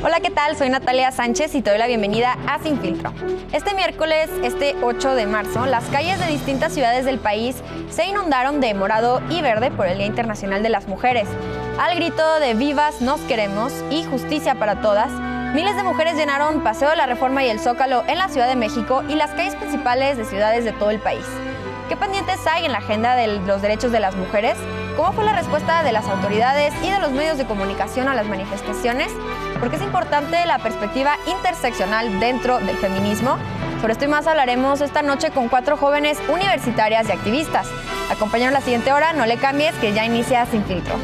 Hola, ¿qué tal? Soy Natalia Sánchez y te doy la bienvenida a Sin Filtro. Este miércoles, 8 de marzo, las calles de distintas ciudades del país se inundaron de morado y verde por el Día Internacional de las Mujeres. Al grito de "Vivas, nos queremos" y "Justicia para todas", miles de mujeres llenaron Paseo de la Reforma y el Zócalo en la Ciudad de México y las calles principales de ciudades de todo el país. ¿Qué pendientes hay en la agenda de los derechos de las mujeres? ¿Cómo fue la respuesta de las autoridades y de los medios de comunicación a las manifestaciones? ¿Por qué es importante la perspectiva interseccional dentro del feminismo? Sobre esto y más hablaremos esta noche con 4 jóvenes universitarias y activistas. Acompáñanos la siguiente hora, no le cambies, que ya inicia Sin Filtro.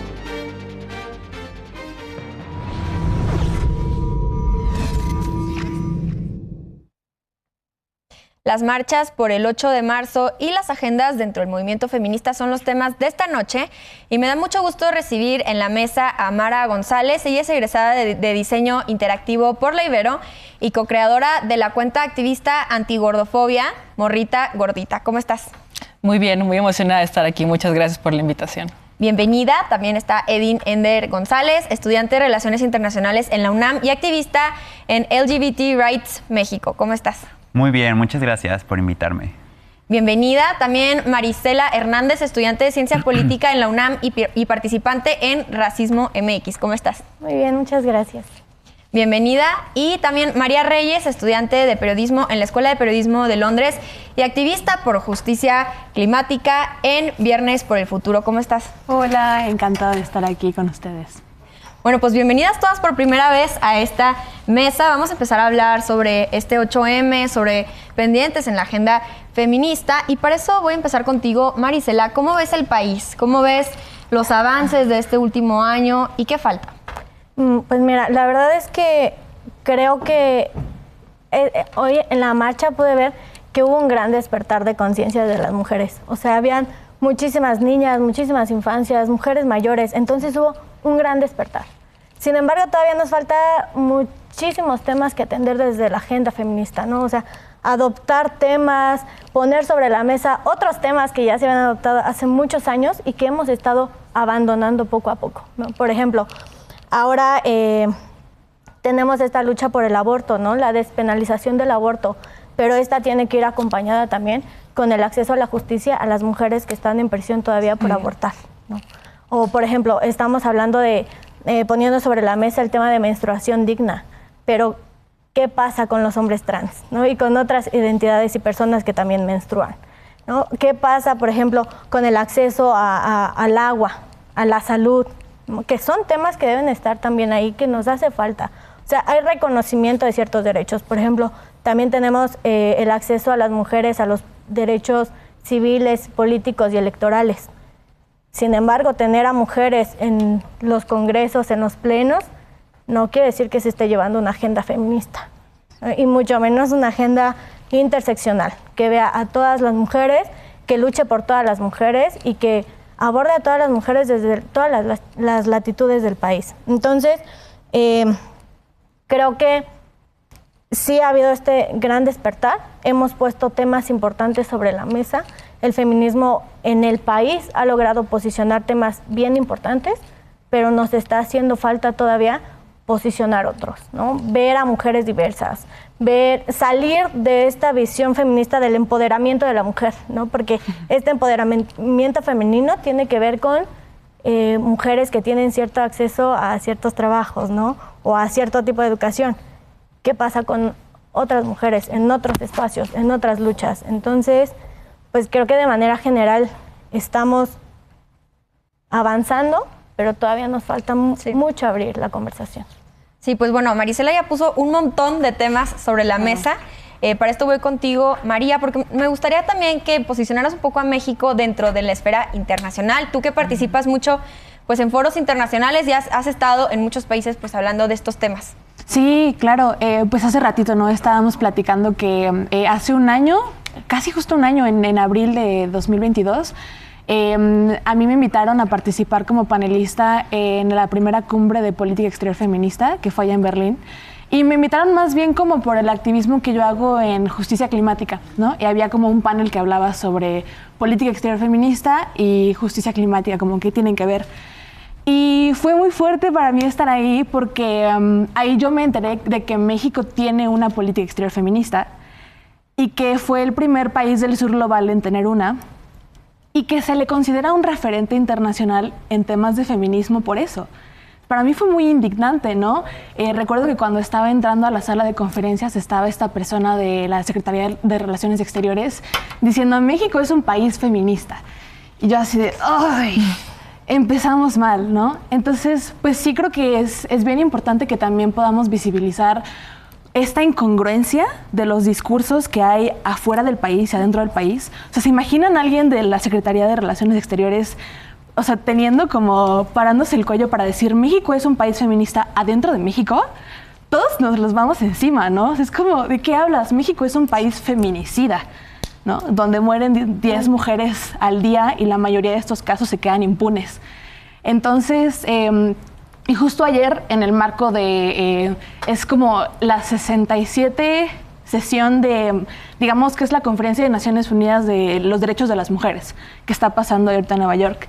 Las marchas por el 8 de marzo y las agendas dentro del movimiento feminista son los temas de esta noche y me da mucho gusto recibir en la mesa a Mara González. Ella es egresada de diseño interactivo por la Ibero y co-creadora de la cuenta activista antigordofobia Morrita Gordita. ¿Cómo estás? Muy bien, muy emocionada de estar aquí. Muchas gracias por la invitación. Bienvenida. También está Edin Ender González, estudiante de Relaciones Internacionales en la UNAM y activista en LGBT Rights México. ¿Cómo estás? Muy bien, muchas gracias por invitarme. Bienvenida. También Marisela Hernández, estudiante de Ciencia Política en la UNAM y participante en Racismo MX. ¿Cómo estás? Muy bien, muchas gracias. Bienvenida. Y también María Reyes, estudiante de Periodismo en la Escuela de Periodismo de Londres y activista por justicia climática en Viernes por el Futuro. ¿Cómo estás? Hola, encantada de estar aquí con ustedes. Bueno, pues bienvenidas todas por primera vez a esta mesa. Vamos a empezar a hablar sobre este 8M, sobre pendientes en la agenda feminista. Y para eso voy a empezar contigo, Marisela. ¿Cómo ves el país? ¿Cómo ves los avances de este último año y qué falta? Pues mira, la verdad es que creo que hoy en la marcha pude ver que hubo un gran despertar de conciencia de las mujeres. O sea, habían muchísimas niñas, muchísimas infancias, mujeres mayores. Entonces hubo un gran despertar. Sin embargo, todavía nos falta muchísimos temas que atender desde la agenda feminista, ¿no? O sea, adoptar temas, poner sobre la mesa otros temas que ya se habían adoptado hace muchos años y que hemos estado abandonando poco a poco, ¿no? Por ejemplo, ahora tenemos esta lucha por el aborto, ¿no? La despenalización del aborto, pero esta tiene que ir acompañada también con el acceso a la justicia a las mujeres que están en prisión todavía por abortar, ¿no? O, por ejemplo, estamos hablando de poniendo sobre la mesa el tema de menstruación digna, pero ¿qué pasa con los hombres trans, ¿no? Y con otras identidades y personas que también menstruan, ¿no? ¿Qué pasa, por ejemplo, con el acceso al agua, a la salud, ¿no? Que son temas que deben estar también ahí, que nos hace falta. O sea, hay reconocimiento de ciertos derechos. Por ejemplo, también tenemos el acceso a las mujeres a los derechos civiles, políticos y electorales. Sin embargo, tener a mujeres en los congresos, en los plenos, no quiere decir que se esté llevando una agenda feminista, y mucho menos una agenda interseccional, que vea a todas las mujeres, que luche por todas las mujeres y que aborde a todas las mujeres desde todas las latitudes del país. Entonces, creo que sí ha habido este gran despertar, hemos puesto temas importantes sobre la mesa. El feminismo en el país ha logrado posicionar temas bien importantes, pero nos está haciendo falta todavía posicionar otros, ¿no? Ver a mujeres diversas, salir de esta visión feminista del empoderamiento de la mujer, ¿no? Porque este empoderamiento femenino tiene que ver con mujeres que tienen cierto acceso a ciertos trabajos, ¿no? O a cierto tipo de educación. ¿Qué pasa con otras mujeres en otros espacios, en otras luchas? Entonces, pues creo que de manera general estamos avanzando, pero todavía nos falta mucho abrir la conversación. Sí, pues bueno, Marisela ya puso un montón de temas sobre la mesa. Para esto voy contigo, María, porque me gustaría también que posicionaras un poco a México dentro de la esfera internacional. Tú que participas mucho pues, en foros internacionales y has estado en muchos países pues, hablando de estos temas. Sí, claro. Pues hace ratito, ¿no? Estábamos platicando que hace un año, casi justo un año, en abril de 2022, a mí me invitaron a participar como panelista en la primera cumbre de política exterior feminista, que fue allá en Berlín. Y me invitaron más bien como por el activismo que yo hago en justicia climática, ¿no? Y había como un panel que hablaba sobre política exterior feminista y justicia climática, como qué tienen que ver. Y fue muy fuerte para mí estar ahí porque ahí yo me enteré de que México tiene una política exterior feminista y que fue el primer país del sur global en tener una y que se le considera un referente internacional en temas de feminismo por eso. Para mí fue muy indignante, ¿no? Recuerdo que cuando estaba entrando a la sala de conferencias estaba esta persona de la Secretaría de Relaciones Exteriores diciendo México es un país feminista. Y yo así de, ¡ay! Empezamos mal, ¿no? Entonces, pues sí creo que es bien importante que también podamos visibilizar esta incongruencia de los discursos que hay afuera del país y adentro del país. O sea, ¿se imaginan a alguien de la Secretaría de Relaciones Exteriores, o sea, teniendo como parándose el cuello para decir México es un país feminista adentro de México? Todos nos los vamos encima, ¿no? O sea, es como, ¿de qué hablas? México es un país feminicida, ¿no? Donde mueren 10 mujeres al día y la mayoría de estos casos se quedan impunes. Entonces, y justo ayer en el marco de, es como la 67 sesión de, digamos que es la Conferencia de Naciones Unidas de los Derechos de las Mujeres, que está pasando ahorita en Nueva York.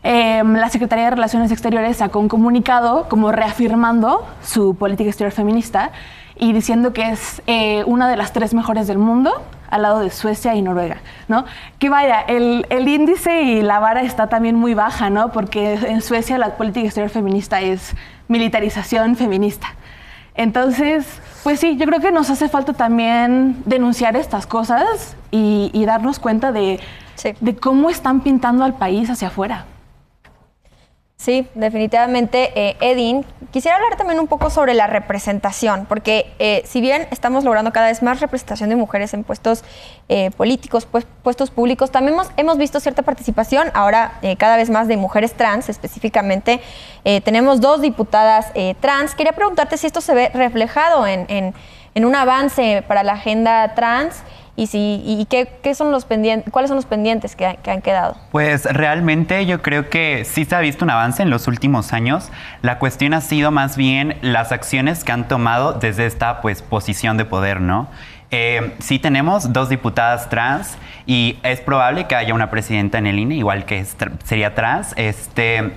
La Secretaría de Relaciones Exteriores sacó un comunicado como reafirmando su política exterior feminista y diciendo que es una de las 3 mejores del mundo, al lado de Suecia y Noruega, ¿no? Que vaya, el índice y la vara está también muy baja, ¿no? Porque en Suecia la política exterior feminista es militarización feminista. Entonces, pues sí, yo creo que nos hace falta también denunciar estas cosas y darnos cuenta de cómo están pintando al país hacia afuera. Sí, definitivamente. Edin, quisiera hablar también un poco sobre la representación, porque si bien estamos logrando cada vez más representación de mujeres en puestos políticos, puestos públicos, también hemos visto cierta participación, ahora cada vez más de mujeres trans específicamente. Tenemos 2 diputadas trans. Quería preguntarte si esto se ve reflejado en un avance para la agenda trans. ¿Qué son los pendientes, cuáles son los pendientes que han quedado? Pues realmente yo creo que sí se ha visto un avance en los últimos años. La cuestión ha sido más bien las acciones que han tomado desde esta pues posición de poder, ¿no? Sí tenemos 2 diputadas trans y es probable que haya una presidenta en el INE, igual que sería trans.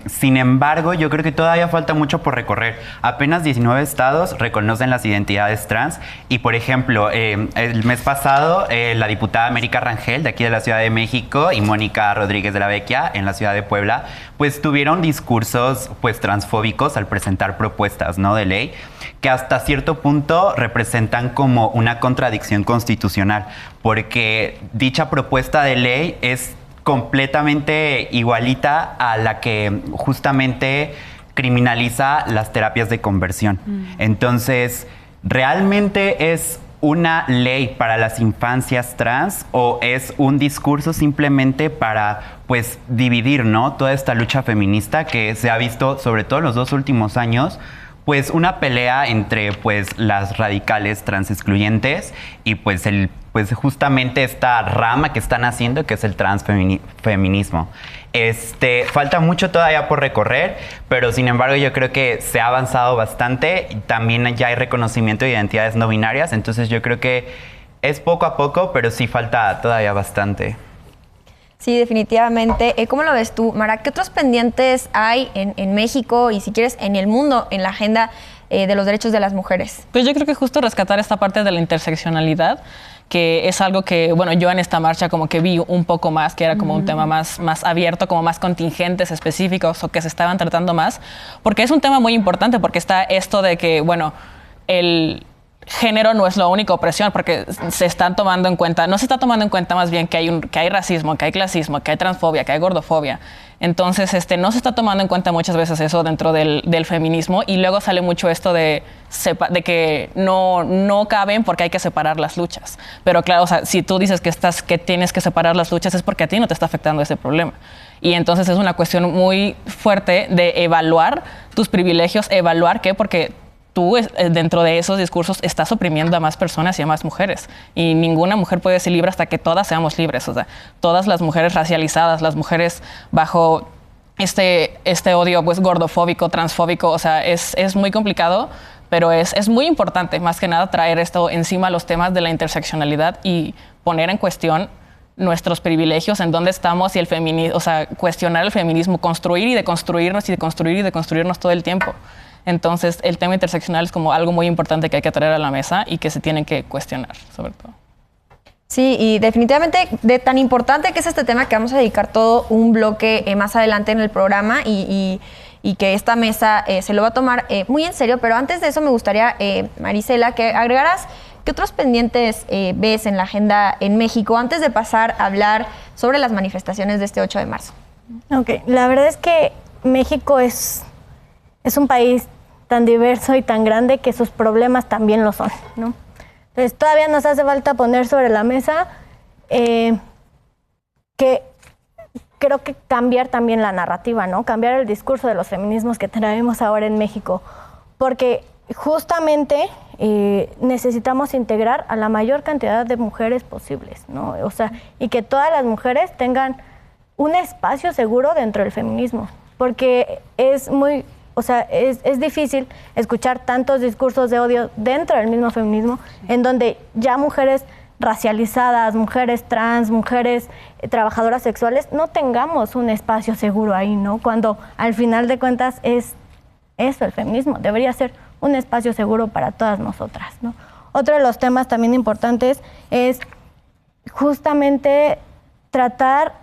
Sin embargo, yo creo que todavía falta mucho por recorrer. Apenas 19 estados reconocen las identidades trans y, por ejemplo, el mes pasado la diputada América Rangel de aquí de la Ciudad de México y Mónica Rodríguez de la Vecchia en la Ciudad de Puebla, pues tuvieron discursos pues transfóbicos al presentar propuestas, ¿no?, de ley que hasta cierto punto representan como una contradicción constitucional, porque dicha propuesta de ley es completamente igualita a la que justamente criminaliza las terapias de conversión. Entonces, ¿realmente es una ley para las infancias trans o es un discurso simplemente para pues dividir, ¿no?, toda esta lucha feminista que se ha visto sobre todo en los 2 últimos años? Pues una pelea entre pues las radicales trans excluyentes y pues justamente esta rama que están haciendo, que es el transfeminismo. Falta mucho todavía por recorrer, pero sin embargo yo creo que se ha avanzado bastante y también ya hay reconocimiento de identidades no binarias, entonces yo creo que es poco a poco, pero sí falta todavía bastante. Sí, definitivamente. ¿Cómo lo ves tú, Mara? ¿Qué otros pendientes hay en México y, si quieres, en el mundo en la agenda de los derechos de las mujeres? Pues yo creo que justo rescatar esta parte de la interseccionalidad, que es algo que, bueno, yo en esta marcha como que vi un poco más, que era como un tema más abierto, como más contingentes específicos o que se estaban tratando más, porque es un tema muy importante, porque está esto de que, bueno, el género no es la única opresión, porque se están tomando en cuenta, no se está tomando en cuenta más bien que hay racismo, que hay clasismo, que hay transfobia, que hay gordofobia. Entonces, no se está tomando en cuenta muchas veces eso dentro del feminismo y luego sale mucho esto de que no caben porque hay que separar las luchas. Pero claro, o sea, si tú dices que tienes que separar las luchas es porque a ti no te está afectando ese problema. Y entonces es una cuestión muy fuerte de evaluar tus privilegios, porque tú dentro de esos discursos estás oprimiendo a más personas y a más mujeres. Y ninguna mujer puede ser libre hasta que todas seamos libres. O sea, todas las mujeres racializadas, las mujeres bajo este odio pues gordofóbico, transfóbico, o sea, es muy complicado, pero es muy importante, más que nada, traer esto encima, los temas de la interseccionalidad y poner en cuestión nuestros privilegios, en dónde estamos y el feminismo, o sea, cuestionar el feminismo, construir y deconstruirnos y deconstruir y deconstruirnos todo el tiempo. Entonces, el tema interseccional es como algo muy importante que hay que traer a la mesa y que se tiene que cuestionar, sobre todo. Sí, y definitivamente de tan importante que es este tema que vamos a dedicar todo un bloque más adelante en el programa y que esta mesa se lo va a tomar muy en serio. Pero antes de eso me gustaría, Marisela, que agregaras qué otros pendientes ves en la agenda en México antes de pasar a hablar sobre las manifestaciones de este 8 de marzo. Ok, la verdad es que México es un país tan diverso y tan grande que sus problemas también lo son, ¿no? Entonces todavía nos hace falta poner sobre la mesa que creo que cambiar también la narrativa, ¿no? Cambiar el discurso de los feminismos que traemos ahora en México, porque justamente necesitamos integrar a la mayor cantidad de mujeres posibles, ¿no? O sea, y que todas las mujeres tengan un espacio seguro dentro del feminismo, porque es muy... O sea, es difícil escuchar tantos discursos de odio dentro del mismo feminismo, en donde ya mujeres racializadas, mujeres trans, mujeres trabajadoras sexuales, no tengamos un espacio seguro ahí, ¿no? Cuando al final de cuentas es eso, el feminismo debería ser un espacio seguro para todas nosotras, ¿no? Otro de los temas también importantes es justamente tratar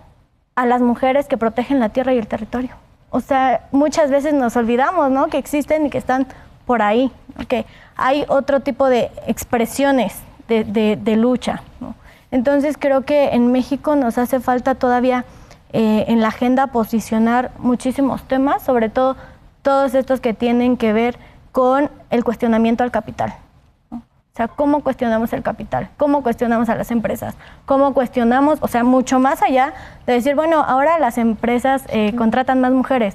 a las mujeres que protegen la tierra y el territorio. O sea, muchas veces nos olvidamos, ¿no? Que existen y que están por ahí, ¿no? Que hay otro tipo de expresiones de lucha, ¿no? Entonces creo que en México nos hace falta todavía en la agenda posicionar muchísimos temas, sobre todo todos estos que tienen que ver con el cuestionamiento al capital, ¿no? O sea, ¿cómo cuestionamos el capital? ¿Cómo cuestionamos a las empresas? ¿Cómo cuestionamos? O sea, mucho más allá de decir, bueno, ahora las empresas contratan más mujeres.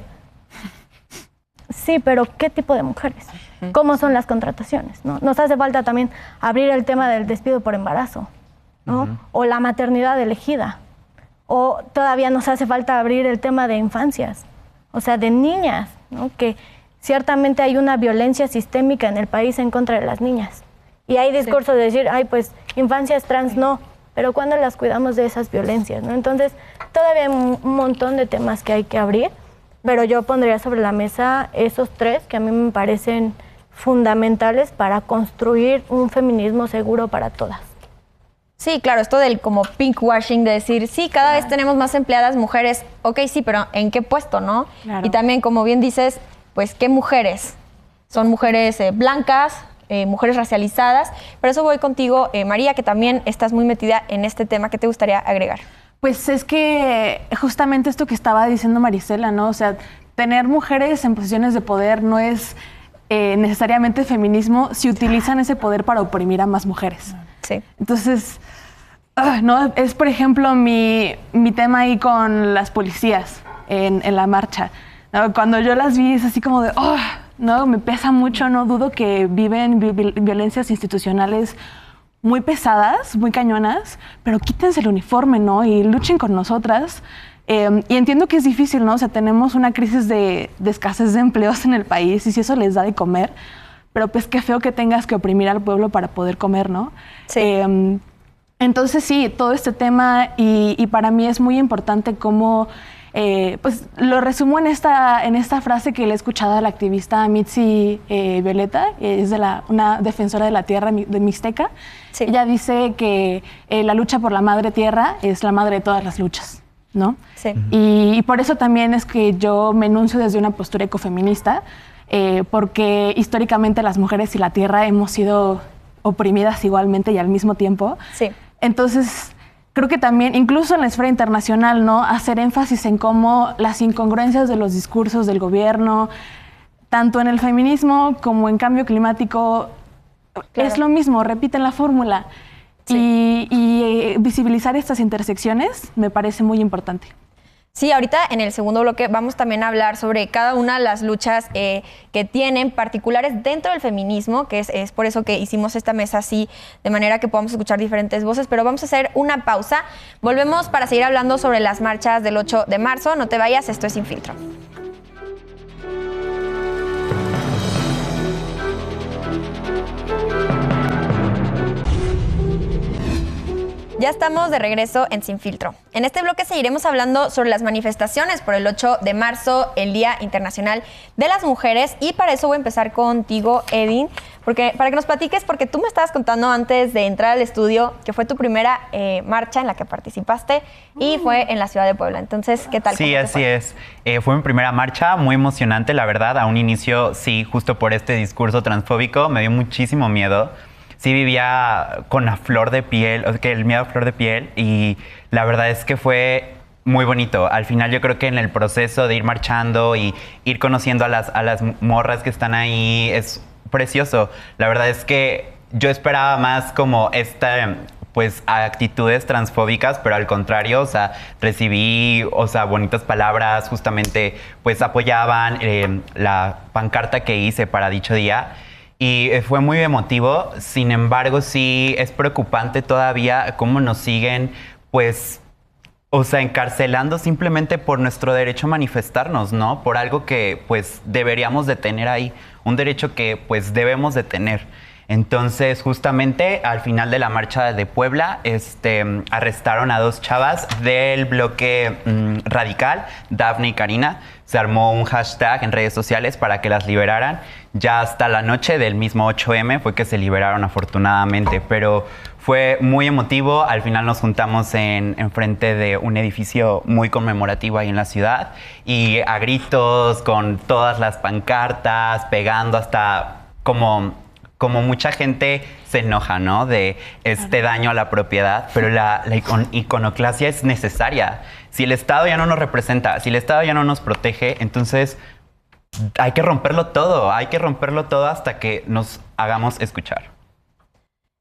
Sí, pero ¿qué tipo de mujeres? ¿Cómo son las contrataciones, ¿no? Nos hace falta también abrir el tema del despido por embarazo, ¿no? O la maternidad elegida. O todavía nos hace falta abrir el tema de infancias, o sea, de niñas, ¿no? Que ciertamente hay una violencia sistémica en el país en contra de las niñas. Y hay discursos de decir, ay, pues infancias trans no, pero ¿cuándo las cuidamos de esas violencias, ¿no? Entonces, todavía hay un montón de temas que hay que abrir, pero yo pondría sobre la mesa esos tres que a mí me parecen fundamentales para construir un feminismo seguro para todas. Sí, claro, esto del como pinkwashing, de decir, sí, cada vez tenemos más empleadas mujeres, ok, sí, pero ¿en qué puesto, no? Claro. Y también, como bien dices, pues, ¿qué mujeres? Son mujeres blancas, mujeres racializadas. Por eso voy contigo, María, que también estás muy metida en este tema. ¿Qué te gustaría agregar? Pues es que justamente esto que estaba diciendo Marisela, ¿no? O sea, tener mujeres en posiciones de poder no es necesariamente feminismo si utilizan ese poder para oprimir a más mujeres. Sí. Entonces, no, es por ejemplo mi tema ahí con las policías en la marcha, ¿no? Cuando yo las vi es así como de, no, me pesa mucho, no dudo que viven violencias institucionales muy pesadas, muy cañonas, pero quítense el uniforme, ¿no? Y luchen con nosotras. Y entiendo que es difícil, ¿no? O sea, tenemos una crisis de escasez de empleos en el país y si eso les da de comer, pero pues qué feo que tengas que oprimir al pueblo para poder comer, ¿no? Sí. Entonces sí, todo este tema y para mí es muy importante cómo, pues lo resumo en esta frase que le he escuchado a la activista Mitzi Violeta, es una defensora de la tierra de Mixteca. Sí. Ella dice que la lucha por la madre tierra es la madre de todas las luchas, ¿no? Sí. Y por eso también es que yo me enuncio desde una postura ecofeminista, porque históricamente las mujeres y la tierra hemos sido oprimidas igualmente y al mismo tiempo. Sí. Entonces, creo que también, incluso en la esfera internacional, ¿no? Hacer énfasis en cómo las incongruencias de los discursos del gobierno, tanto en el feminismo como en cambio climático, Claro. es lo mismo, repiten la fórmula. Sí. Y visibilizar estas intersecciones me parece muy importante. Sí, ahorita en el segundo bloque vamos también a hablar sobre cada una de las luchas que tienen particulares dentro del feminismo, que es por eso que hicimos esta mesa así, de manera que podamos escuchar diferentes voces, pero vamos a hacer una pausa. Volvemos para seguir hablando sobre las marchas del 8 de marzo. No te vayas, esto es Sin Filtro. Ya estamos de regreso en Sin Filtro. En este bloque seguiremos hablando sobre las manifestaciones por el 8 de marzo, el Día Internacional de las Mujeres. Y para eso voy a empezar contigo, Edin, para que nos platiques, porque tú me estabas contando antes de entrar al estudio que fue tu primera marcha en la que participaste y fue en la ciudad de Puebla. Entonces, ¿qué tal? Sí, así es. Fue mi primera marcha, muy emocionante, la verdad. A un inicio, sí, justo por este discurso transfóbico, me dio muchísimo miedo. Sí vivía con la flor de piel, o sea, que el miedo a flor de piel, y la verdad es que fue muy bonito. Al final yo creo que en el proceso de ir marchando y ir conociendo a las morras que están ahí es precioso. La verdad es que yo esperaba más como pues actitudes transfóbicas, pero al contrario, o sea, recibí, o sea, bonitas palabras, justamente pues apoyaban la pancarta que hice para dicho día. Y fue muy emotivo. Sin embargo, sí es preocupante todavía cómo nos siguen, pues, o sea, encarcelando simplemente por nuestro derecho a manifestarnos, ¿no? Por algo que, pues, deberíamos de tener ahí, un derecho que, pues, debemos de tener. Entonces, justamente al final de la marcha de Puebla, arrestaron a 2 chavas del bloque radical, Dafne y Karina. Se armó un hashtag en redes sociales para que las liberaran. Ya hasta la noche del mismo 8M fue que se liberaron, afortunadamente, pero fue muy emotivo. Al final nos juntamos en frente de un edificio muy conmemorativo ahí en la ciudad y a gritos, con todas las pancartas, pegando hasta como mucha gente se enoja, ¿no? De este daño a la propiedad, pero la iconoclasia es necesaria. Si el Estado ya no nos representa, si el Estado ya no nos protege, entonces hay que romperlo todo hasta que nos hagamos escuchar.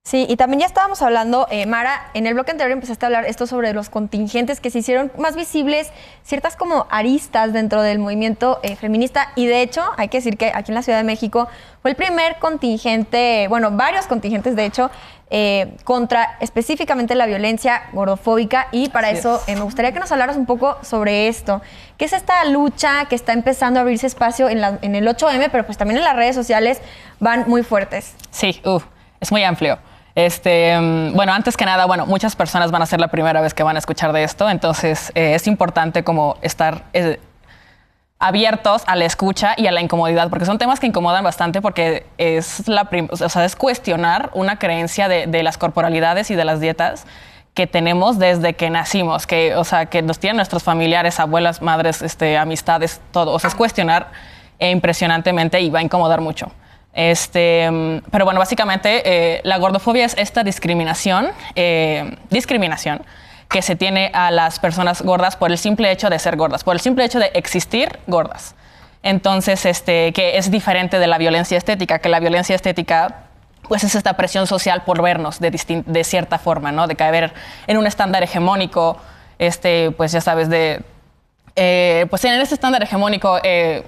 Sí, y también ya estábamos hablando, Mara, en el bloque anterior empezaste a hablar esto sobre los contingentes que se hicieron más visibles, ciertas como aristas dentro del movimiento feminista, y de hecho hay que decir que aquí en la Ciudad de México fue el primer contingente, bueno, varios contingentes de hecho, contra específicamente la violencia gordofóbica, y para eso me gustaría que nos hablaras un poco sobre esto. ¿Qué es esta lucha que está empezando a abrirse espacio en el 8M, pero pues también en las redes sociales van muy fuertes? Sí, es muy amplio. Bueno, antes que nada, bueno, muchas personas van a ser la primera vez que van a escuchar de esto, entonces es importante como estar abiertos a la escucha y a la incomodidad, porque son temas que incomodan bastante, porque es cuestionar una creencia de las corporalidades y de las dietas que tenemos desde que nacimos, que nos tienen nuestros familiares, abuelas, madres, amistades, todo. O sea, es cuestionar impresionantemente y va a incomodar mucho. Pero bueno, básicamente la gordofobia es esta discriminación que se tiene a las personas gordas por el simple hecho de ser gordas, por el simple hecho de existir gordas. Entonces, que es diferente de la violencia estética, que la violencia estética pues es esta presión social por vernos de cierta forma, ¿no? De caer en un estándar hegemónico, pues ya sabes, pues en este estándar hegemónico,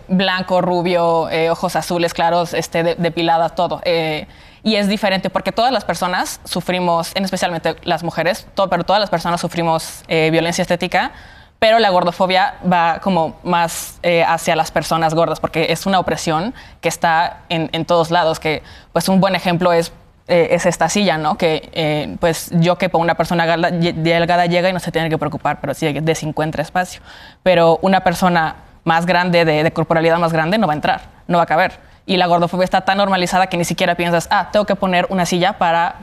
blanco, rubio, ojos azules claros, depiladas, todo. Y es diferente porque todas las personas sufrimos, especialmente las mujeres, pero todas las personas sufrimos violencia estética, pero la gordofobia va como más hacia las personas gordas, porque es una opresión que está en todos lados, que pues un buen ejemplo es esta silla, ¿no? Que pues yo que por una persona delgada llega y no se tiene que preocupar, pero sí de 50 encuentra espacio. Pero una persona más grande, de corporalidad más grande, no va a entrar, no va a caber. Y la gordofobia está tan normalizada que ni siquiera piensas, tengo que poner una silla para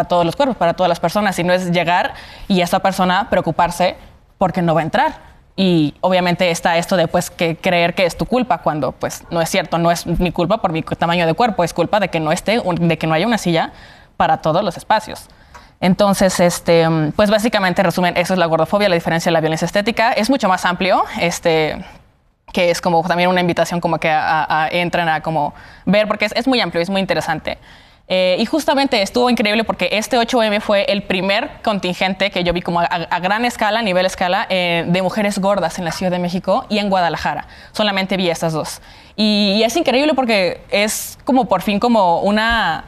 todos los cuerpos, para todas las personas. Sino es llegar y esa persona preocuparse porque no va a entrar. Y obviamente está esto de pues, que creer que es tu culpa, cuando pues no es cierto, no es mi culpa por mi tamaño de cuerpo, es culpa de que no haya una silla para todos los espacios. Entonces, pues básicamente, resumen, eso es la gordofobia, la diferencia de la violencia estética. Es mucho más amplio, que es como también una invitación como que entren a como ver, porque es muy amplio, es muy interesante. Y justamente estuvo increíble porque este 8M fue el primer contingente que yo vi como a gran escala, a nivel escala, de mujeres gordas en la Ciudad de México y en Guadalajara. Solamente vi estas dos. Y es increíble porque es como por fin como una...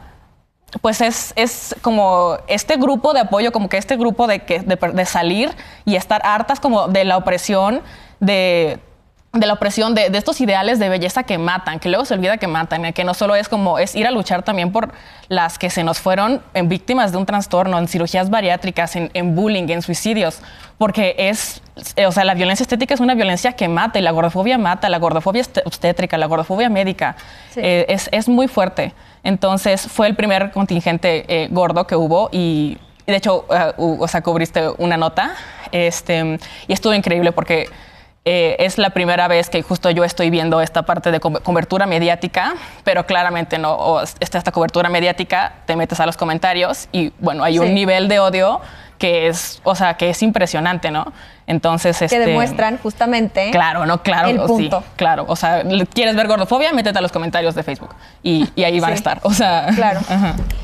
Pues es como este grupo de apoyo, como que este grupo de salir y estar hartas como de la opresión, de la opresión, de estos ideales de belleza que matan, que luego se olvida que matan, que no solo es como, es ir a luchar también por las que se nos fueron en víctimas de un trastorno, en cirugías bariátricas, en bullying, en suicidios, porque o sea, la violencia estética es una violencia que mata, y la gordofobia mata, la gordofobia obstétrica, la gordofobia médica, sí. Es muy fuerte. Entonces, fue el primer contingente gordo que hubo, y de hecho, o sea, cubriste una nota, y estuvo increíble porque es la primera vez que justo yo estoy viendo esta parte de cobertura mediática, pero claramente no, esta cobertura mediática, te metes a los comentarios y bueno, hay un nivel de odio que es, o sea, que es impresionante, ¿no? Entonces, que demuestran justamente claro, el punto. Sí, claro, o sea, ¿quieres ver gordofobia? Métete a los comentarios de Facebook y ahí van a estar, o sea. Claro.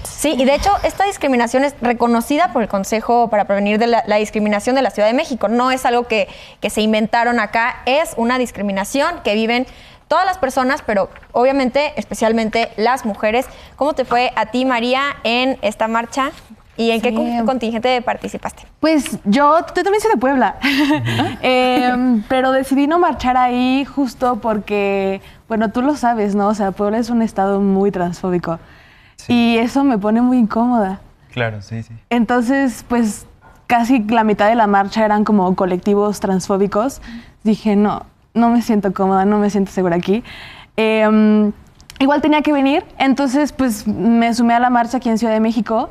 Sí, y de hecho, esta discriminación es reconocida por el Consejo para Prevenir de la Discriminación de la Ciudad de México. No es algo que se inventaron acá, es una discriminación que viven todas las personas, pero obviamente, especialmente las mujeres. ¿Cómo te fue a ti, María, en esta marcha? ¿Y en qué contingente participaste? Pues yo también soy de Puebla, pero decidí no marchar ahí justo porque, bueno, tú lo sabes, ¿no? O sea, Puebla es un estado muy transfóbico y eso me pone muy incómoda. Claro, sí, sí. Entonces, pues casi la mitad de la marcha eran como colectivos transfóbicos. Dije, no me siento cómoda, no me siento segura aquí. Igual tenía que venir, entonces pues me sumé a la marcha aquí en Ciudad de México.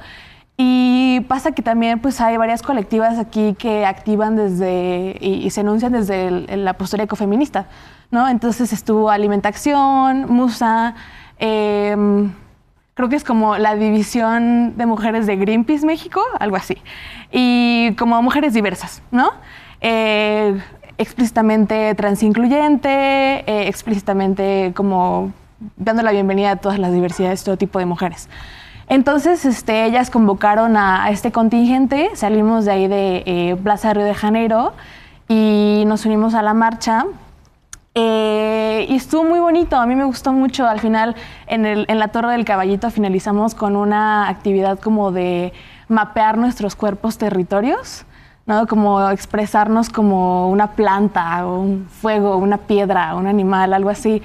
Y pasa que también pues hay varias colectivas aquí que activan y se enuncian desde la postura ecofeminista, ¿no? Entonces estuvo Alimentación, Musa, creo que es como la división de mujeres de Greenpeace México, algo así, y como mujeres diversas, ¿no? Explícitamente transincluyente, explícitamente como dando la bienvenida a todas las diversidades, todo tipo de mujeres. Entonces, ellas convocaron a este contingente, salimos de ahí de Plaza Río de Janeiro y nos unimos a la marcha. Y estuvo muy bonito, a mí me gustó mucho. Al final, en la Torre del Caballito finalizamos con una actividad como de mapear nuestros cuerpos territorios, ¿no? Como expresarnos como una planta, o un fuego, una piedra, un animal, algo así.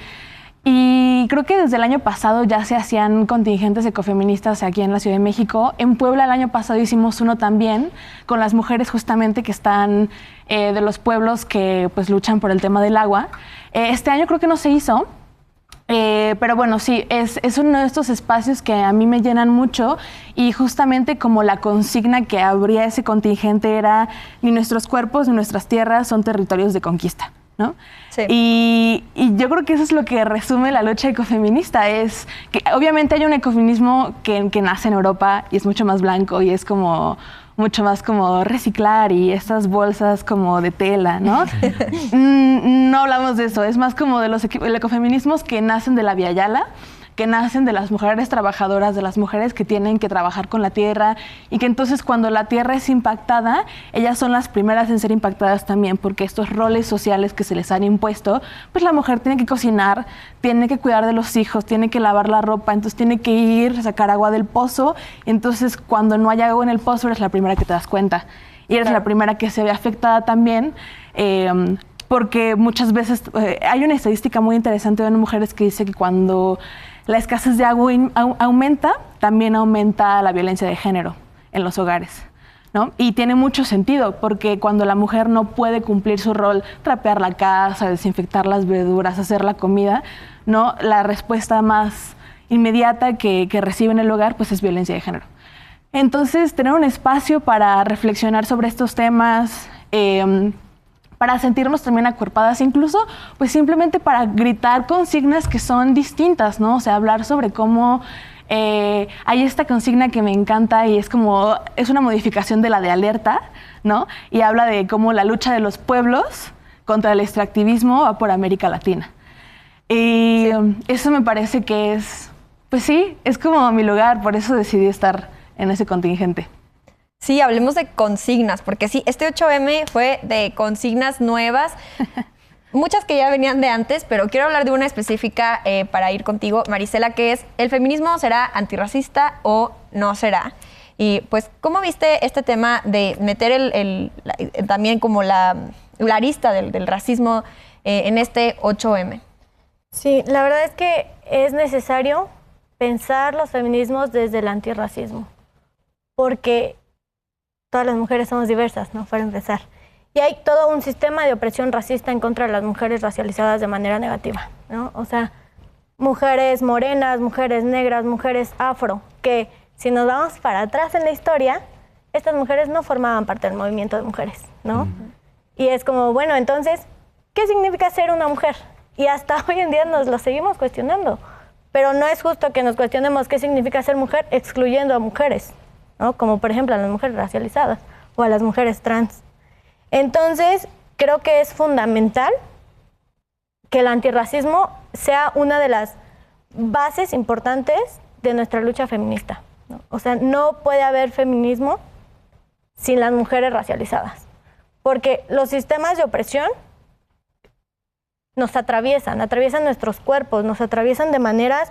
Y creo que desde el año pasado ya se hacían contingentes ecofeministas aquí en la Ciudad de México. En Puebla el año pasado hicimos uno también con las mujeres justamente que están de los pueblos que pues luchan por el tema del agua. Este año creo que no se hizo, pero bueno, sí, es uno de estos espacios que a mí me llenan mucho y justamente como la consigna que habría ese contingente era ni nuestros cuerpos ni nuestras tierras son territorios de conquista, ¿no? Sí. Y yo creo que eso es lo que resume la lucha ecofeminista, es que obviamente hay un ecofeminismo que nace en Europa y es mucho más blanco y es como mucho más como reciclar y estas bolsas como de tela, ¿no? No hablamos de eso, es más como de los ecofeminismos que nacen de la Via Yala, que nacen de las mujeres trabajadoras, de las mujeres que tienen que trabajar con la tierra y que entonces cuando la tierra es impactada, ellas son las primeras en ser impactadas también porque estos roles sociales que se les han impuesto, pues la mujer tiene que cocinar, tiene que cuidar de los hijos, tiene que lavar la ropa, entonces tiene que ir a sacar agua del pozo, entonces cuando no hay agua en el pozo eres la primera que te das cuenta y eres la primera que se ve afectada también. Porque muchas veces hay una estadística muy interesante de mujeres que dice que cuando la escasez de agua aumenta, también aumenta la violencia de género en los hogares, ¿no? Y tiene mucho sentido, porque cuando la mujer no puede cumplir su rol, trapear la casa, desinfectar las verduras, hacer la comida, ¿no? La respuesta más inmediata que recibe en el hogar, pues es violencia de género. Entonces, tener un espacio para reflexionar sobre estos temas, para sentirnos también acuerpadas, incluso pues simplemente para gritar consignas que son distintas, ¿no? O sea, hablar sobre cómo hay esta consigna que me encanta y es una modificación de la de Alerta, ¿no? Y habla de cómo la lucha de los pueblos contra el extractivismo va por América Latina. Y eso me parece que pues sí, es como mi lugar, por eso decidí estar en ese contingente. Sí, hablemos de consignas, porque sí, este 8M fue de consignas nuevas, muchas que ya venían de antes, pero quiero hablar de una específica para ir contigo, Marisela, que es, ¿el feminismo será antirracista o no será? Y pues, ¿cómo viste este tema de meter también como la arista del racismo en este 8M. Sí, la verdad es que es necesario pensar los feminismos desde el antirracismo, porque todas las mujeres somos diversas, ¿no? Para empezar. Y hay todo un sistema de opresión racista en contra de las mujeres racializadas de manera negativa, ¿no? O sea, mujeres morenas, mujeres negras, mujeres afro, que si nos vamos para atrás en la historia, estas mujeres no formaban parte del movimiento de mujeres, ¿no? Y es como, bueno, entonces, ¿qué significa ser una mujer? Y hasta hoy en día nos lo seguimos cuestionando. Pero no es justo que nos cuestionemos qué significa ser mujer excluyendo a mujeres, ¿no? Como por ejemplo a las mujeres racializadas o a las mujeres trans. Entonces, creo que es fundamental que el antirracismo sea una de las bases importantes de nuestra lucha feminista, ¿no? O sea, no puede haber feminismo sin las mujeres racializadas, porque los sistemas de opresión nos atraviesan nuestros cuerpos, nos atraviesan de maneras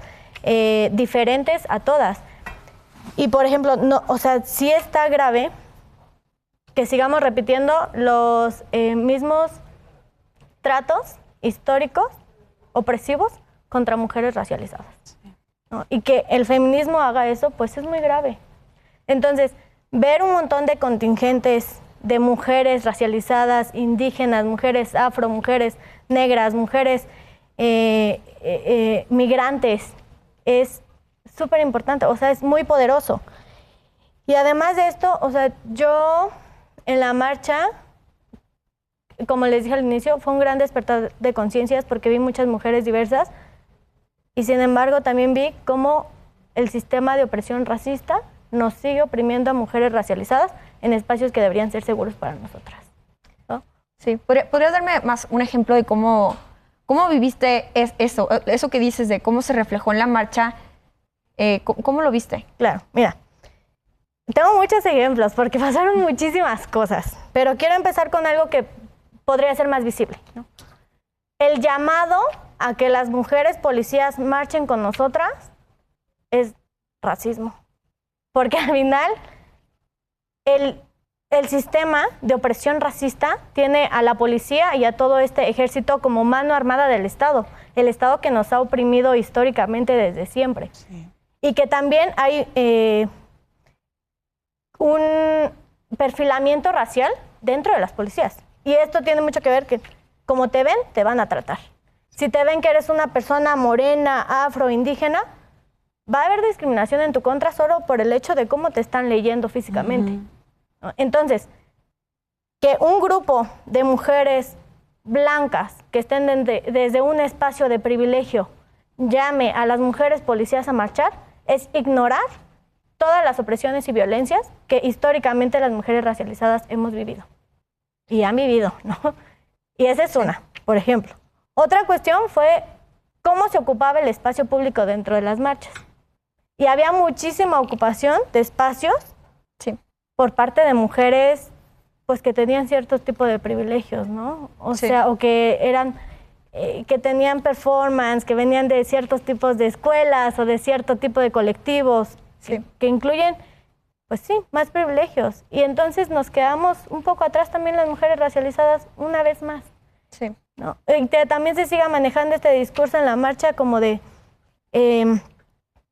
diferentes a todas. Y por ejemplo, no, o sea, sí está grave que sigamos repitiendo los mismos tratos históricos opresivos contra mujeres racializadas, ¿no? Y que el feminismo haga eso, pues es muy grave. Entonces, ver un montón de contingentes de mujeres racializadas, indígenas, mujeres afro, mujeres negras, mujeres migrantes, es súper importante, o sea, es muy poderoso. Y además de esto, o sea, yo en la marcha, como les dije al inicio, fue un gran despertar de conciencias porque vi muchas mujeres diversas y sin embargo también vi cómo el sistema de opresión racista nos sigue oprimiendo a mujeres racializadas en espacios que deberían ser seguros para nosotras, ¿no? Sí, ¿podrías darme más un ejemplo de cómo viviste eso que dices de cómo se reflejó en la marcha? ¿Cómo lo viste? Claro, mira, tengo muchos ejemplos porque pasaron muchísimas cosas, pero quiero empezar con algo que podría ser más visible, ¿no? El llamado a que las mujeres policías marchen con nosotras es racismo, porque al final el sistema de opresión racista tiene a la policía y a todo este ejército como mano armada del Estado, el Estado que nos ha oprimido históricamente desde siempre. Sí. Y que también hay un perfilamiento racial dentro de las policías. Y esto tiene mucho que ver que como te ven, te van a tratar. Si te ven que eres una persona morena, afro, indígena, va a haber discriminación en tu contra solo por el hecho de cómo te están leyendo físicamente. Entonces, que un grupo de mujeres blancas que estén desde un espacio de privilegio llame a las mujeres policías a marchar es ignorar todas las opresiones y violencias que históricamente las mujeres racializadas hemos vivido. Y han vivido, ¿no? Y esa es una, por ejemplo. Otra cuestión fue cómo se ocupaba el espacio público dentro de las marchas. Y había muchísima ocupación de espacios, sí, por parte de mujeres pues que tenían ciertos tipos de privilegios, ¿no? O sea, o que eran que tenían performance, que venían de ciertos tipos de escuelas o de cierto tipo de colectivos, sí, que incluyen, pues sí, más privilegios. Y entonces nos quedamos un poco atrás también las mujeres racializadas una vez más. Sí. ¿No? Y también se siga manejando este discurso en la marcha como de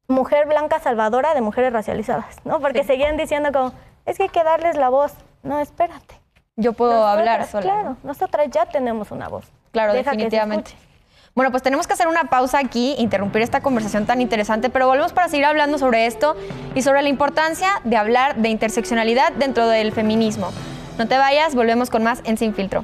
mujer blanca salvadora de mujeres racializadas, ¿no? Porque seguían diciendo como, es que hay que darles la voz. No, espérate. Yo puedo hablar sola. Claro, nosotras ya tenemos una voz. Claro, definitivamente. Bueno, pues tenemos que hacer una pausa aquí, interrumpir esta conversación tan interesante, pero volvemos para seguir hablando sobre esto y sobre la importancia de hablar de interseccionalidad dentro del feminismo. No te vayas, volvemos con más en Sin Filtro.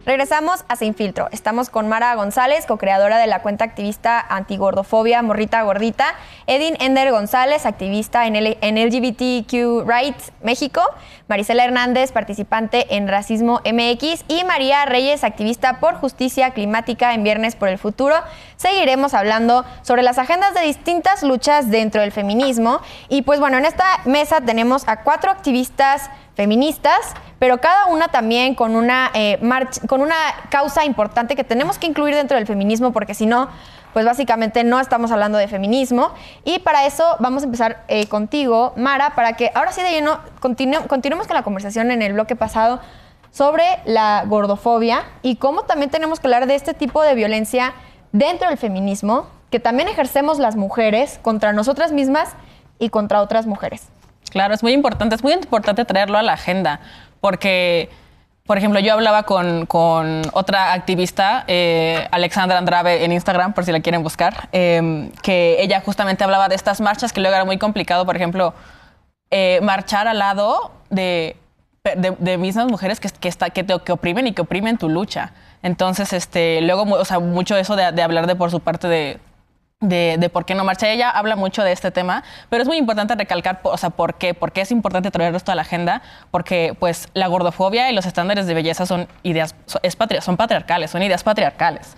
Regresamos a Sin Filtro. Estamos con Mara González, co-creadora de la cuenta activista antigordofobia Morrita Gordita, Edin Ender González, activista en LGBTQ Rights México, Marisela Hernández, participante en Racismo MX, y María Reyes, activista por justicia climática en Viernes por el Futuro. Seguiremos hablando sobre las agendas de distintas luchas dentro del feminismo. Y pues bueno, en esta mesa tenemos a 4 activistas feministas, pero cada una también con una causa importante que tenemos que incluir dentro del feminismo, porque si no, pues básicamente no estamos hablando de feminismo. Y para eso vamos a empezar contigo, Mara, para que ahora sí de lleno continuemos con la conversación en el bloque pasado sobre la gordofobia y cómo también tenemos que hablar de este tipo de violencia dentro del feminismo, que también ejercemos las mujeres contra nosotras mismas y contra otras mujeres. Claro, es muy importante traerlo a la agenda, porque, por ejemplo, yo hablaba con otra activista, Alexandra Andrade, en Instagram, por si la quieren buscar, que ella justamente hablaba de estas marchas que luego era muy complicado, por ejemplo, marchar al lado de mismas mujeres que oprimen y que oprimen tu lucha. Entonces, luego, o sea, mucho eso de hablar de por su parte de por qué no marcha. Ella habla mucho de este tema, pero es muy importante recalcar, o sea, ¿por qué? Porque es importante traer esto a la agenda, porque pues la gordofobia y los estándares de belleza son patriarcales, son ideas patriarcales.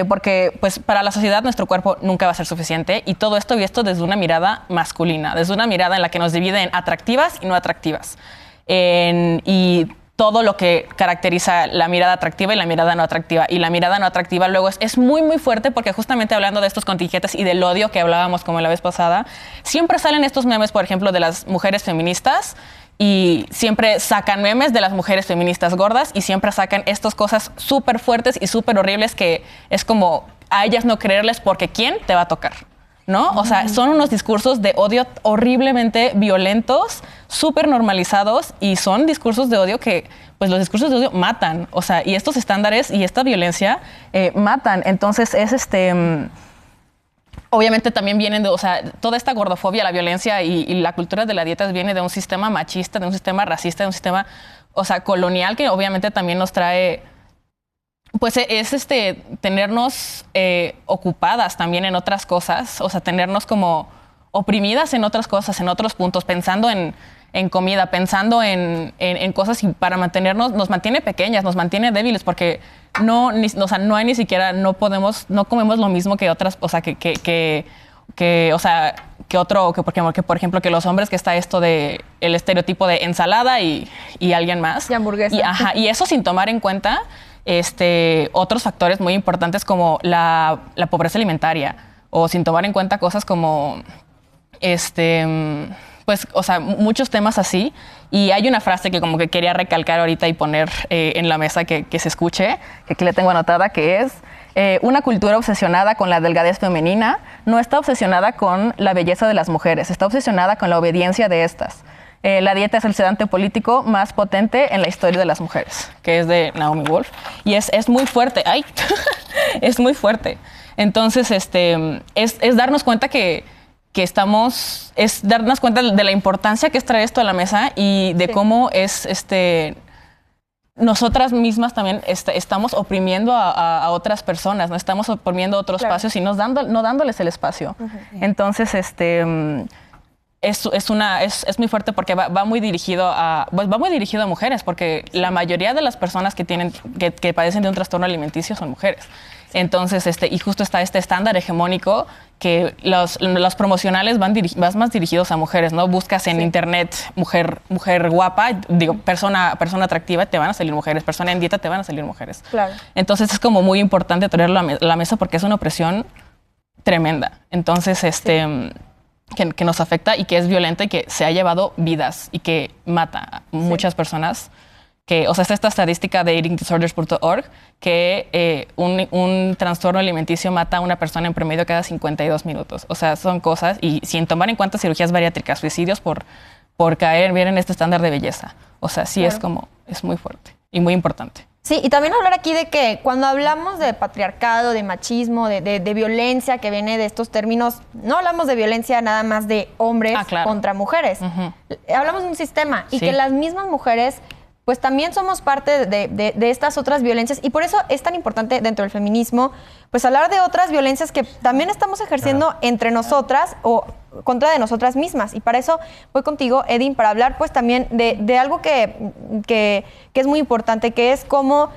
Porque pues para la sociedad nuestro cuerpo nunca va a ser suficiente y todo esto visto desde una mirada masculina, desde una mirada en la que nos divide en atractivas y no atractivas. Y todo lo que caracteriza la mirada atractiva y la mirada no atractiva. Y la mirada no atractiva luego es muy, muy fuerte porque justamente hablando de estos contingentes y del odio que hablábamos como la vez pasada, siempre salen estos memes, por ejemplo, de las mujeres feministas y siempre sacan memes de las mujeres feministas gordas y siempre sacan estas cosas súper fuertes y súper horribles que es como a ellas no creerles porque ¿quién te va a tocar? ¿No? O sea, son unos discursos de odio horriblemente violentos, súper normalizados y son discursos de odio que, pues los discursos de odio matan. O sea, y estos estándares y esta violencia matan. Entonces es obviamente también vienen de, o sea, toda esta gordofobia, la violencia y la cultura de la dieta viene de un sistema machista, de un sistema racista, de un sistema, o sea, colonial que obviamente también nos trae... Pues es tenernos ocupadas también en otras cosas, o sea, tenernos como oprimidas en otras cosas, en otros puntos, pensando en comida, pensando en cosas y para mantenernos, nos mantiene pequeñas, nos mantiene débiles, porque no hay ni siquiera, no comemos lo mismo que otras, o sea, que por ejemplo, que los hombres, que está esto de el estereotipo de ensalada y alguien más. Y hamburguesa. Y eso sin tomar en cuenta otros factores muy importantes como la pobreza alimentaria, o sin tomar en cuenta cosas como pues, o sea, muchos temas así. Y hay una frase que como que quería recalcar ahorita y poner en la mesa que se escuche, que aquí le tengo anotada, que es una cultura obsesionada con la delgadez femenina no está obsesionada con la belleza de las mujeres, está obsesionada con la obediencia de estas. La dieta es el sedante político más potente en la historia de las mujeres, que es de Naomi Wolf. Y es muy fuerte. ¡Ay! Es muy fuerte. Entonces, es darnos cuenta que estamos... Es darnos cuenta de la importancia que es traer esto a la mesa y de cómo es... nosotras mismas también estamos oprimiendo a otras personas, no estamos oprimiendo otros espacios y no dándoles el espacio. Entonces, es muy fuerte porque va muy dirigido a mujeres, porque la mayoría de las personas que padecen de un trastorno alimenticio son mujeres. Entonces, y justo está este estándar hegemónico que los promocionales van más dirigidos a mujeres, ¿no? Buscas en internet mujer guapa, digo, persona atractiva, te van a salir mujeres, persona en dieta, te van a salir mujeres. Claro. Entonces es como muy importante traerlo a la mesa porque es una opresión tremenda. Entonces, que nos afecta y que es violenta y que se ha llevado vidas y que mata a muchas personas. O sea, está esta estadística de eatingdisorders.org que un trastorno alimenticio mata a una persona en promedio cada 52 minutos. O sea, son cosas, y sin tomar en cuenta cirugías bariátricas, suicidios por caer bien en este estándar de belleza. O sea, sí, claro. Es muy fuerte y muy importante. Sí, y también hablar aquí de que cuando hablamos de patriarcado, de machismo, de violencia que viene de estos términos, no hablamos de violencia nada más de hombres contra mujeres. Hablamos de un sistema y que las mismas mujeres pues también somos parte de estas otras violencias y por eso es tan importante dentro del feminismo pues hablar de otras violencias que también estamos ejerciendo entre nosotras o contra de nosotras mismas. Y para eso voy contigo, Edin, para hablar pues también de algo que es muy importante, que es cómo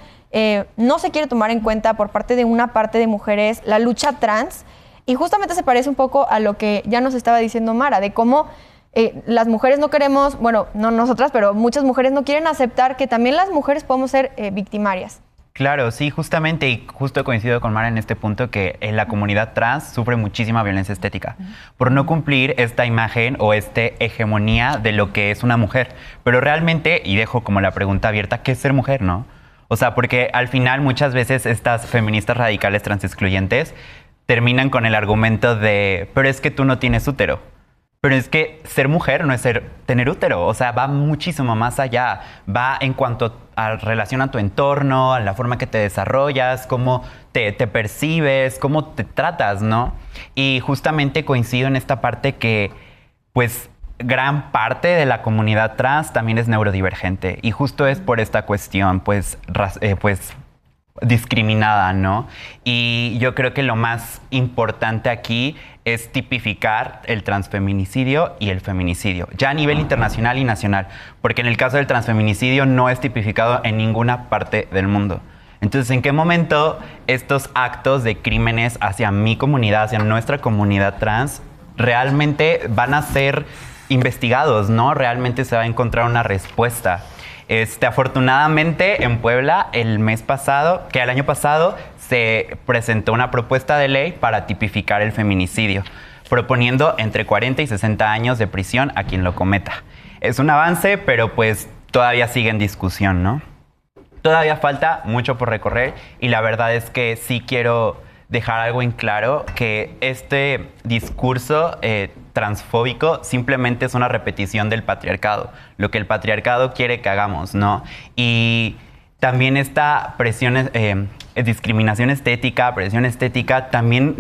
no se quiere tomar en cuenta por parte de una parte de mujeres la lucha trans. Y justamente se parece un poco a lo que ya nos estaba diciendo Mara, de cómo las mujeres no queremos, bueno, no nosotras, pero muchas mujeres no quieren aceptar que también las mujeres podemos ser victimarias. Claro, sí, justamente, y justo coincido con Mara en este punto, que en la comunidad trans sufre muchísima violencia estética por no cumplir esta imagen o esta hegemonía de lo que es una mujer. Pero realmente, y dejo como la pregunta abierta, ¿qué es ser mujer, no? O sea, porque al final muchas veces estas feministas radicales trans excluyentes terminan con el argumento de, pero es que tú no tienes útero. Pero es que ser mujer no es tener útero, o sea, va muchísimo más allá. Va en cuanto a relación a tu entorno, a la forma que te desarrollas, cómo te percibes, cómo te tratas, ¿no? Y justamente coincido en esta parte que, pues, gran parte de la comunidad trans también es neurodivergente. Y justo es por esta cuestión, pues discriminada, ¿no? Y yo creo que lo más importante aquí es tipificar el transfeminicidio y el feminicidio, ya a nivel internacional y nacional, porque en el caso del transfeminicidio no es tipificado en ninguna parte del mundo. Entonces, ¿en qué momento estos actos de crímenes hacia mi comunidad, hacia nuestra comunidad trans, realmente van a ser investigados, ¿no? Realmente se va a encontrar una respuesta. Afortunadamente en Puebla el año pasado se presentó una propuesta de ley para tipificar el feminicidio, proponiendo entre 40 y 60 años de prisión a quien lo cometa. Es un avance, pero pues todavía sigue en discusión, ¿no? Todavía falta mucho por recorrer y la verdad es que sí quiero dejar algo en claro, que este discurso transfóbico simplemente es una repetición del patriarcado, lo que el patriarcado quiere que hagamos, ¿no? Y también esta presión, discriminación estética, presión estética, también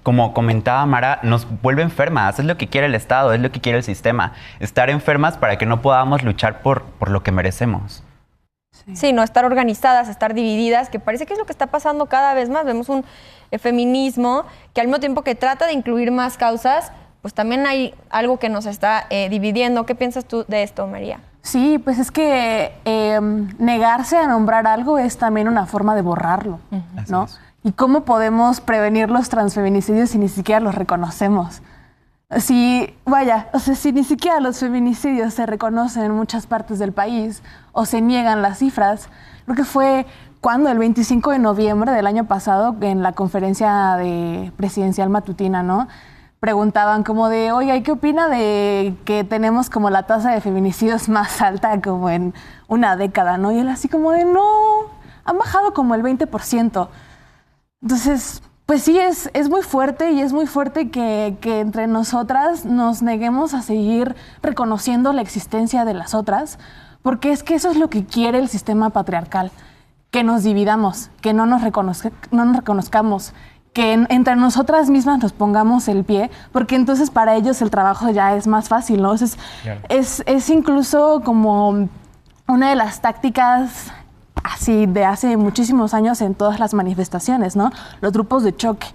como comentaba Mara, nos vuelve enfermas. Es lo que quiere el Estado, es lo que quiere el sistema. Estar enfermas para que no podamos luchar por lo que merecemos. Sí, no estar organizadas, estar divididas, que parece que es lo que está pasando cada vez más. Vemos un feminismo que al mismo tiempo que trata de incluir más causas, pues también hay algo que nos está dividiendo. ¿Qué piensas tú de esto, María? Sí, pues es que negarse a nombrar algo es también una forma de borrarlo, ¿no? ¿Y cómo podemos prevenir los transfeminicidios si ni siquiera los reconocemos? Si ni siquiera los feminicidios se reconocen en muchas partes del país o se niegan las cifras, creo que fue el 25 de noviembre del año pasado, en la conferencia presidencial matutina, ¿no? Preguntaban como de, oiga, ¿qué opina de que tenemos como la tasa de feminicidios más alta como en una década, ¿no? Y él así como de, no, han bajado como el 20%. Entonces, pues sí, es muy fuerte y es muy fuerte que entre nosotras nos neguemos a seguir reconociendo la existencia de las otras, porque es que eso es lo que quiere el sistema patriarcal, que nos dividamos, que no nos reconozcamos, que entre nosotras mismas nos pongamos el pie, porque entonces para ellos el trabajo ya es más fácil, ¿no? Es incluso como una de las tácticas así de hace muchísimos años en todas las manifestaciones, ¿no? Los grupos de choque,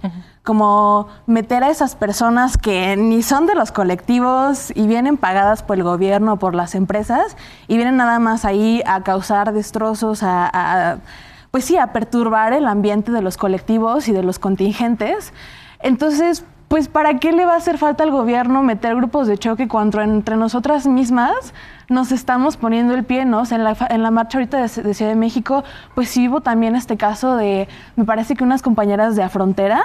como meter a esas personas que ni son de los colectivos y vienen pagadas por el gobierno, por las empresas, y vienen nada más ahí a causar destrozos, pues sí, a perturbar el ambiente de los colectivos y de los contingentes. Entonces, pues ¿para qué le va a hacer falta al gobierno meter grupos de choque cuando entre nosotras mismas nos estamos poniendo el pie, ¿no? O sea, en la marcha ahorita de Ciudad de México, pues sí hubo también este caso de, me parece que unas compañeras de Afrontera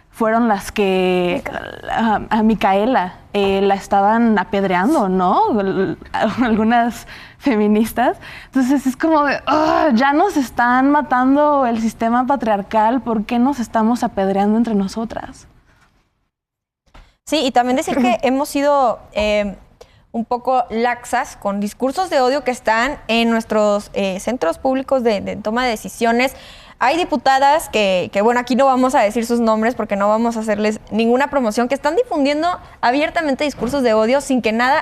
fueron las que a Micaela la estaban apedreando, ¿no? Algunas feministas. Entonces es como de, ya nos están matando el sistema patriarcal, ¿por qué nos estamos apedreando entre nosotras? Sí, y también decir que hemos sido un poco laxas con discursos de odio que están en nuestros centros públicos de toma de decisiones. Hay diputadas que, bueno, aquí no vamos a decir sus nombres porque no vamos a hacerles ninguna promoción, que están difundiendo abiertamente discursos de odio sin que nadie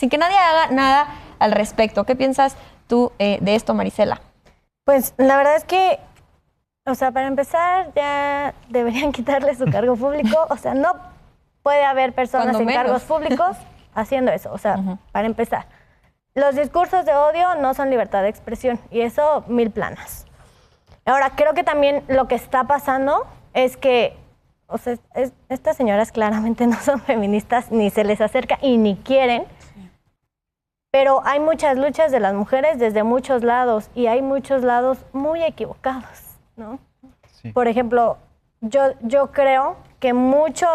haga nada al respecto. ¿Qué piensas tú de esto, Marisela? Pues la verdad es que, o sea, para empezar ya deberían quitarle su cargo público. O sea, no puede haber personas en cargos públicos haciendo eso. O sea, para empezar, los discursos de odio no son libertad de expresión y eso mil planas. Ahora, creo que también lo que está pasando es que, o sea, estas señoras claramente no son feministas, ni se les acerca y ni quieren, pero hay muchas luchas de las mujeres desde muchos lados y hay muchos lados muy equivocados. ¿no? Sí. Por ejemplo, yo creo que mucho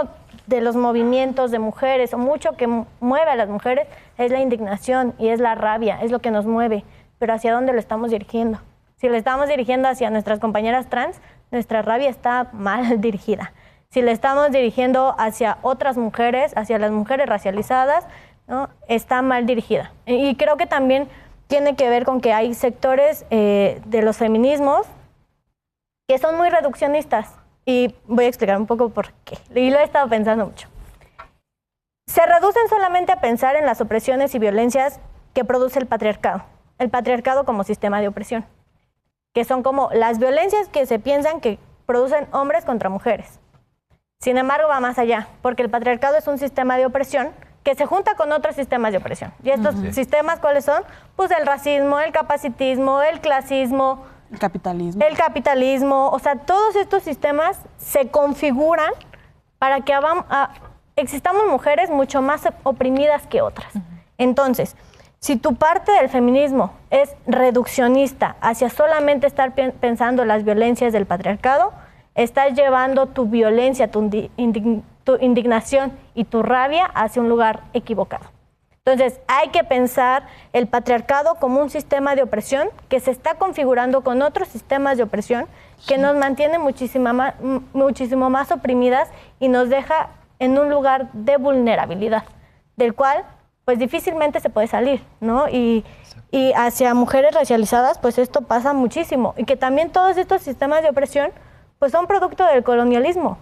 de los movimientos de mujeres o mucho que mueve a las mujeres es la indignación y es la rabia, es lo que nos mueve, pero ¿hacia dónde lo estamos dirigiendo? Si lo estamos dirigiendo hacia nuestras compañeras trans, nuestra rabia está mal dirigida. Si le estamos dirigiendo hacia otras mujeres, hacia las mujeres racializadas, ¿no? Está mal dirigida. Y creo que también tiene que ver con que hay sectores de los feminismos que son muy reduccionistas. Y voy a explicar un poco por qué. Y lo he estado pensando mucho. Se reducen solamente a pensar en las opresiones y violencias que produce el patriarcado como sistema de opresión, que son como las violencias que se piensan que producen hombres contra mujeres. Sin embargo, va más allá, porque el patriarcado es un sistema de opresión que se junta con otros sistemas de opresión. ¿Y estos sistemas cuáles son? Pues el racismo, el capacitismo, el clasismo, El capitalismo. el capitalismo. O sea, todos estos sistemas se configuran para que existamos mujeres mucho más oprimidas que otras. Entonces, si tu parte del feminismo es reduccionista hacia solamente estar pensando en las violencias del patriarcado, estás llevando tu violencia, tu indignación y tu rabia hacia un lugar equivocado. Entonces, hay que pensar el patriarcado como un sistema de opresión que se está configurando con otros sistemas de opresión que nos mantiene muchísimo más oprimidas y nos deja en un lugar de vulnerabilidad, del cual pues difícilmente se puede salir, ¿no? Y hacia mujeres racializadas, pues esto pasa muchísimo. Y que también todos estos sistemas de opresión pues son producto del colonialismo.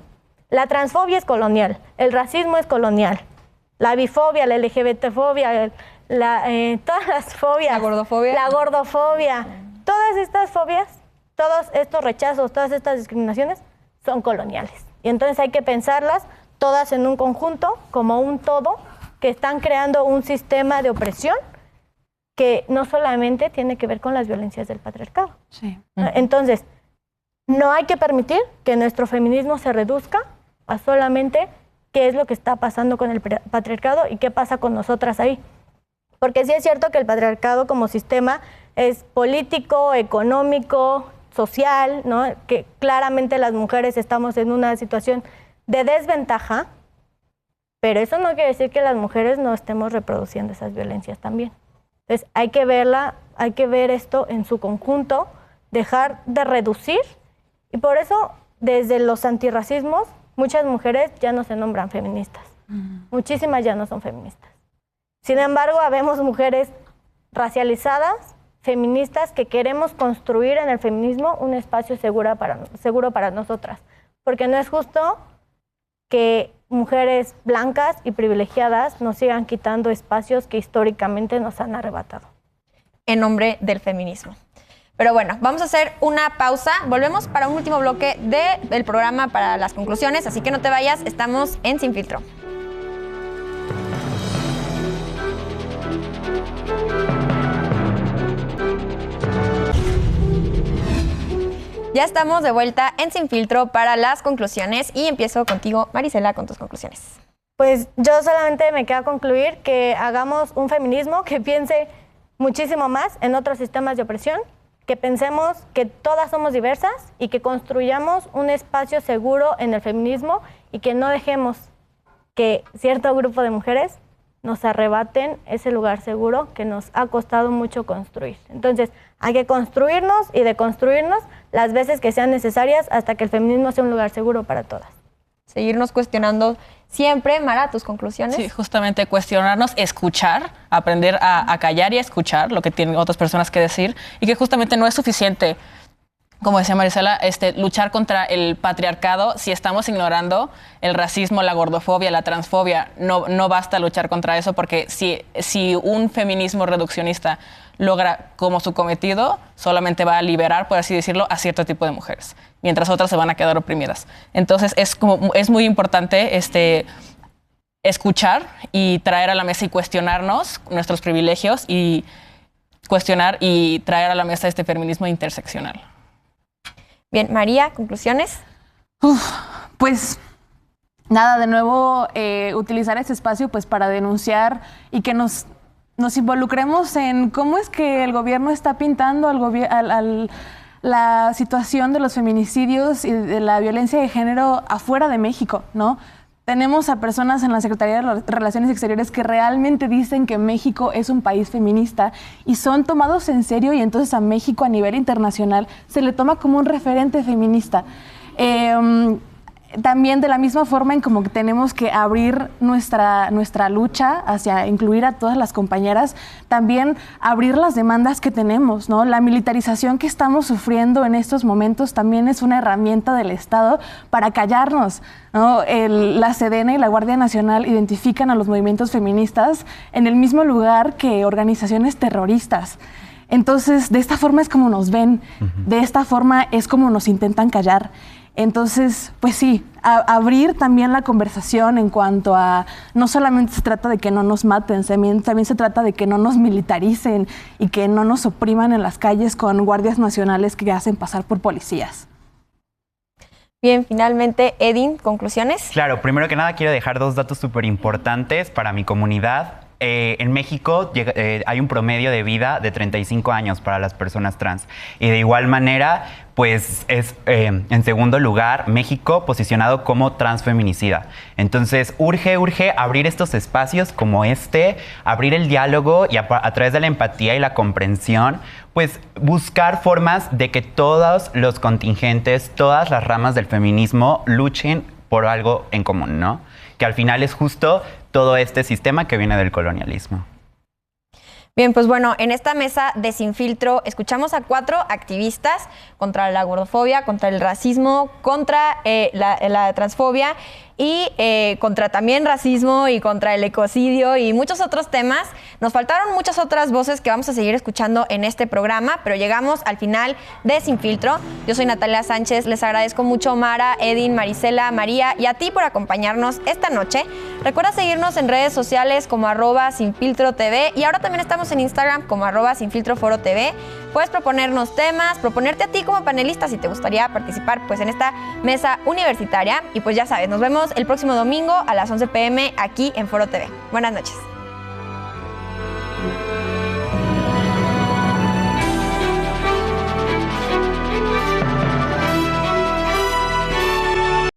La transfobia es colonial, el racismo es colonial, la bifobia, la LGBTfobia, todas las fobias. La gordofobia. La gordofobia. Todas estas fobias, todos estos rechazos, todas estas discriminaciones son coloniales. Y entonces hay que pensarlas todas en un conjunto, como un todo, que están creando un sistema de opresión que no solamente tiene que ver con las violencias del patriarcado. Sí. Entonces, no hay que permitir que nuestro feminismo se reduzca a solamente qué es lo que está pasando con el patriarcado y qué pasa con nosotras ahí. Porque sí es cierto que el patriarcado como sistema es político, económico, social, ¿no? Que claramente las mujeres estamos en una situación de desventaja, pero eso no quiere decir que las mujeres no estemos reproduciendo esas violencias también. Entonces hay que ver esto en su conjunto, dejar de reducir, y por eso desde los antirracismos muchas mujeres ya no se nombran feministas, muchísimas ya no son feministas. Sin embargo, habemos mujeres racializadas, feministas, que queremos construir en el feminismo un espacio seguro para nosotras, porque no es justo que mujeres blancas y privilegiadas nos sigan quitando espacios que históricamente nos han arrebatado. En nombre del feminismo. Pero bueno, vamos a hacer una pausa. Volvemos para un último bloque del programa para las conclusiones, así que no te vayas, estamos en Sin Filtro. Ya estamos de vuelta en Sin Filtro para las conclusiones y empiezo contigo, Marisela, con tus conclusiones. Pues yo solamente me queda concluir que hagamos un feminismo que piense muchísimo más en otros sistemas de opresión, que pensemos que todas somos diversas y que construyamos un espacio seguro en el feminismo y que no dejemos que cierto grupo de mujeres nos arrebaten ese lugar seguro que nos ha costado mucho construir. Entonces, hay que construirnos y deconstruirnos las veces que sean necesarias hasta que el feminismo sea un lugar seguro para todas. Seguirnos cuestionando siempre. Mara, tus conclusiones. Sí, justamente cuestionarnos, escuchar, aprender a callar y a escuchar lo que tienen otras personas que decir, y que justamente no es suficiente, como decía Marisela, luchar contra el patriarcado si estamos ignorando el racismo, la gordofobia, la transfobia. No basta luchar contra eso, porque si un feminismo reduccionista logra como su cometido, solamente va a liberar, por así decirlo, a cierto tipo de mujeres, mientras otras se van a quedar oprimidas. Entonces es muy importante escuchar y traer a la mesa y cuestionarnos nuestros privilegios, y cuestionar y traer a la mesa este feminismo interseccional. Bien, María, conclusiones. Pues nada, de nuevo utilizar este espacio pues para denunciar y que nos involucremos en cómo es que el gobierno está pintando la situación de los feminicidios y de la violencia de género afuera de México, ¿no? Tenemos a personas en la Secretaría de Relaciones Exteriores que realmente dicen que México es un país feminista y son tomados en serio, y entonces a México a nivel internacional se le toma como un referente feminista. También de la misma forma en como que tenemos que abrir nuestra lucha hacia incluir a todas las compañeras, también abrir las demandas que tenemos, ¿no? La militarización que estamos sufriendo en estos momentos también es una herramienta del Estado para callarnos, ¿no? La Sedena y la Guardia Nacional identifican a los movimientos feministas en el mismo lugar que organizaciones terroristas. Entonces, de esta forma es como nos ven, de esta forma es como nos intentan callar. Entonces, pues sí, abrir también la conversación en cuanto a, no solamente se trata de que no nos maten, también se trata de que no nos militaricen y que no nos opriman en las calles con guardias nacionales que hacen pasar por policías. Bien, finalmente, Edin, ¿conclusiones? Claro, primero que nada quiero dejar 2 datos súper importantes para mi comunidad. En México hay un promedio de vida de 35 años para las personas trans. Y de igual manera, pues es en segundo lugar México posicionado como transfeminicida. Entonces urge abrir estos espacios como abrir el diálogo y a través de la empatía y la comprensión, pues buscar formas de que todos los contingentes, todas las ramas del feminismo luchen por algo en común, ¿no? Que al final es justo todo este sistema que viene del colonialismo. Bien, pues bueno, en esta mesa de Sin Filtro escuchamos a 4 activistas contra la gordofobia, contra el racismo, contra la transfobia y contra también racismo y contra el ecocidio y muchos otros temas. Nos faltaron muchas otras voces que vamos a seguir escuchando en este programa, pero llegamos al final de Sin Filtro. Yo soy Natalia Sánchez, les agradezco mucho Mara, Edin, Marisela, María y a ti por acompañarnos esta noche. Recuerda seguirnos en redes sociales como @SinFiltroTV y ahora también estamos en Instagram como @SinFiltroForoTV. Puedes proponernos temas, proponerte a ti como panelista si te gustaría participar pues en esta mesa universitaria y pues ya sabes, nos vemos el próximo domingo a las 11 p.m. aquí en Foro TV. Buenas noches.